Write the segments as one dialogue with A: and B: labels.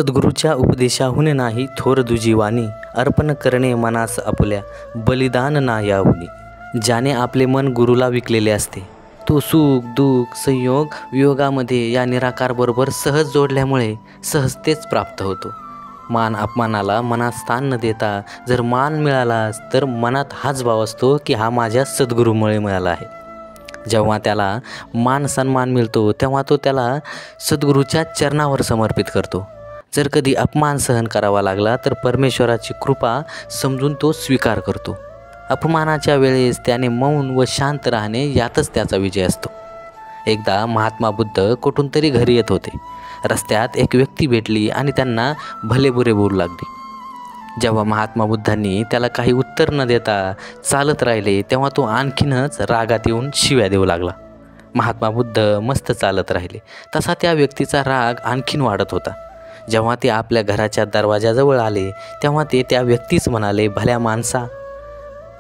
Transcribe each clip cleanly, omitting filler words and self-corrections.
A: सद्गुरूच्या उपदेशाहून नाही थोर दुजी वाणी, अर्पण करणे मनास आपल्या बलिदान ना याहुनी. ज्याने आपले मन गुरुला विकलेले असते तो सुख दुःख संयोग वियोगामध्ये या निराकारबरोबर सहज जोडल्यामुळे सहजतेच प्राप्त होतो. मान अपमानाला मनात स्थान न देता जर मान मिळालाच तर मनात हाच भाव असतो की हा माझ्या सद्गुरूमुळे मिळाला आहे. जेव्हा त्याला मान सन्मान मिळतो तेव्हा तो त्याला सद्गुरूच्या चरणावर समर्पित करतो. जर कधी अपमान सहन करावा लागला तर परमेश्वराची कृपा समजून तो स्वीकार करतो. अपमानाच्या वेळेस त्याने मौन व शांत राहणे यातच त्याचा विजय असतो. एकदा महात्मा बुद्ध कुठून तरी घरी येत होते. रस्त्यात एक व्यक्ती भेटली आणि त्यांना भलेबुरे बोलू लागली. जेव्हा महात्मा बुद्धांनी त्याला काही उत्तर न देता चालत राहिले तेव्हा तो आणखीनच रागात येऊन शिव्या देऊ लागला. महात्मा बुद्ध मस्त चालत राहिले तसा त्या व्यक्तीचा राग आणखीन वाढत होता. जेव्हा ते आपल्या घराच्या दरवाजाजवळ आले तेव्हा ते त्या व्यक्तीच म्हणाले, भल्या माणसा,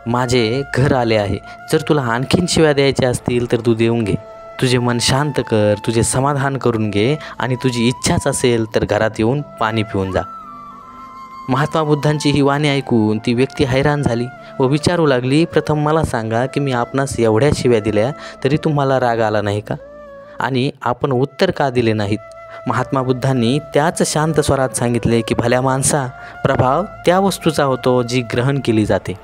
A: माझे घर आले आहे. जर तुला आणखीन शिव्या द्यायच्या असतील तर तू देऊन घे. तुझे मन शांत कर, तुझे समाधान करून घे आणि तुझी इच्छाच असेल तर घरात येऊन पाणी पिऊन जा. महात्मा बुद्धांची ही वाणी ऐकून ती व्यक्ती हैराण झाली व विचारू लागली, प्रथम मला सांगा की मी आपणास एवढ्या शिव्या दिल्या तरी तुम्हाला राग आला नाही का? आणि आपण उत्तर का दिले नाहीत? महात्मा बुद्धांनी त्याच शांत स्वरात सांगितले की भल्या माणसा, प्रभाव त्या वस्तूचा होतो जी ग्रहण केली जाते.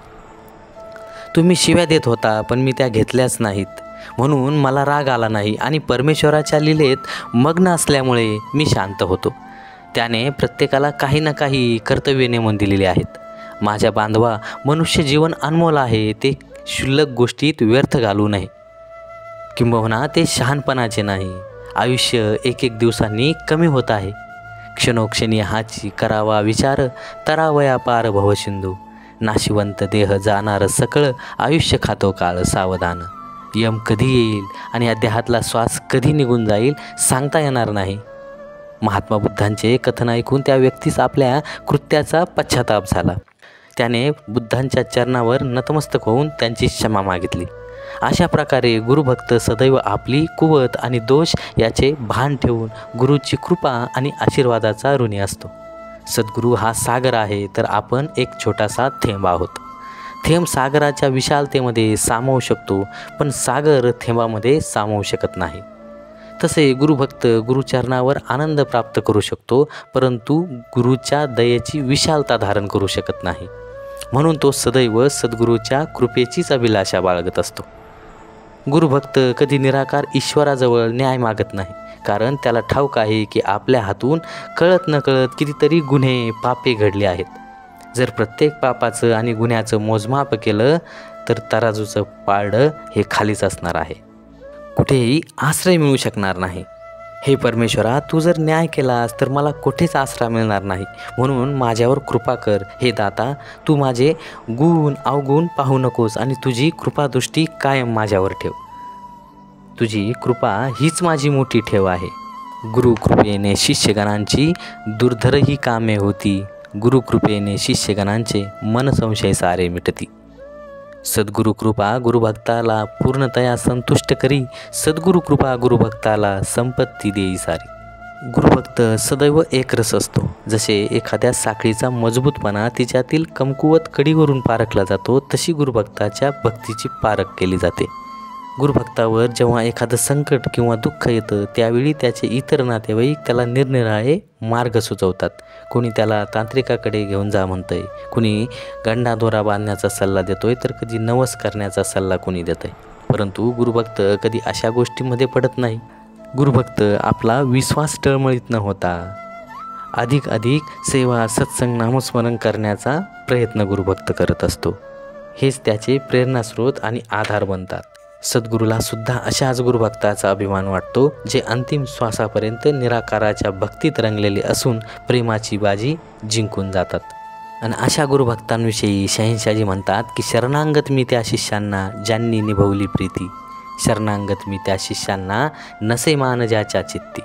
A: तुम्ही शिव्या देत होता पण मी त्या घेतल्याच नाहीत, म्हणून मला राग आला नाही आणि परमेश्वराच्या लीलेत मग्न असल्यामुळे मी शांत होतो. त्याने प्रत्येकाला काही ना काही कर्तव्य नेमून दिलेले आहेत. माझ्या बांधवा, मनुष्य जीवन अनमोल आहे, ते क्षुल्लक गोष्टीत व्यर्थ घालू नये, किंबहुना ते शहाणपणाचे नाही. आयुष्य एक एक दिवसांनी कमी होत आहे. क्षणोक्षणी हाची करावा विचार, तरावया पार भवसिंधू. नाशिवंत देह जाणार सकळ, आयुष्य खातो काळ सावधान. यम कधी येईल आणि या देहातला श्वास कधी निघून जाईल सांगता येणार नाही. महात्मा बुद्धांचे कथन ऐकून त्या व्यक्तीस आपल्या कृत्याचा पश्चाताप झाला. त्याने बुद्धांच्या चरणावर नतमस्तक होऊन त्यांची क्षमा मागितली. अशा प्रकारे गुरुभक्त सदैव आपली कुवत आणि दोष याचे भान ठेवून गुरुची कृपा आणि आशीर्वादाचा ऋणी असतो. सद्गुरू हा सागर आहे तर आपण एक छोटासा थेंब आहोत. थेंब सागराच्या विशालतेमध्ये सामावू शकतो पण सागर थेंबामध्ये सामावू शकत नाही. तसे गुरुभक्त गुरुचरणावर आनंद प्राप्त करू शकतो परंतु गुरुच्या दयेची विशालता धारण करू शकत नाही. म्हणून तो सदैव सद्गुरूच्या कृपेचीच अभिलाषा बाळगत असतो. गुरुभक्त कधी निराकार ईश्वराजवळ न्याय मागत नाही, कारण त्याला ठाऊक आहे की आपल्या हातून कळत नकळत कितीतरी गुन्हे पापे घडले आहेत. जर प्रत्येक पापाचं आणि गुन्ह्याचं मोजमाप केलं तर तराजूचं पारडं हे खालीच असणार आहे, कुठेही आश्रय मिळू शकणार नाही. हे परमेश्वरा, तू जर न्याय केलास तर मला कुठेच आसरा मिळणार नाही, म्हणून माझ्यावर कृपा कर. हे दाता, तू माझे गुण अवगुण पाहू नकोस आणि तुझी कृपादृष्टी कायम माझ्यावर ठेव. तुझी कृपा हीच माझी मोठी ठेव आहे. गुरुकृपेने शिष्यगणांची दुर्धरही कामे होती, गुरुकृपेने शिष्यगणांचे मन संशय सारे मिटती. सद्गुरु कृपा गुरुभक्ताला पूर्णतया संतुष्ट करी, सद्गुरु कृपा गुरुभक्ताला संपत्ती देई सारी. गुरुभक्त सदैव एकरस असतो. जसे एखाद्या साखळीचा मजबूतपणा तिच्यातील कमकुवत कडीवरून पारखला जातो तशी गुरुभक्ताच्या भक्तीची पारख केली जाते. गुरुभक्तावर जेव्हा एखादं संकट किंवा दुःख येतं त्यावेळी त्याचे इतर नातेवाईक त्याला निरनिराळे मार्ग सुचवतात. कोणी त्याला तांत्रिकाकडे घेऊन जा म्हणतंय, कुणी गंडादोरा बांधण्याचा सल्ला देतोय तर कधी नवस करण्याचा सल्ला कोणी देतंय. परंतु गुरुभक्त कधी अशा गोष्टींमध्ये पडत नाही. गुरुभक्त आपला विश्वास टळमळीत न होता अधिक सेवा सत्संग नामस्मरण करण्याचा प्रयत्न गुरुभक्त करत असतो. हेच त्याचे प्रेरणास्रोत आणि आधार बनतात. सद्गुरूला सुद्धा अशाच गुरुभक्ताचा अभिमान वाटतो जे अंतिम श्वासापर्यंत निराकाराच्या भक्तीत रंगलेले असून प्रेमाची बाजी जिंकून जातात. आणि अशा गुरुभक्तांविषयी शहेनशाहजी म्हणतात की शरणांगत मी त्या शिष्यांना ज्यांनी निभवली प्रीती, शरणांगत मी त्या शिष्यांना नसे मान ज्याच्या चित्ती.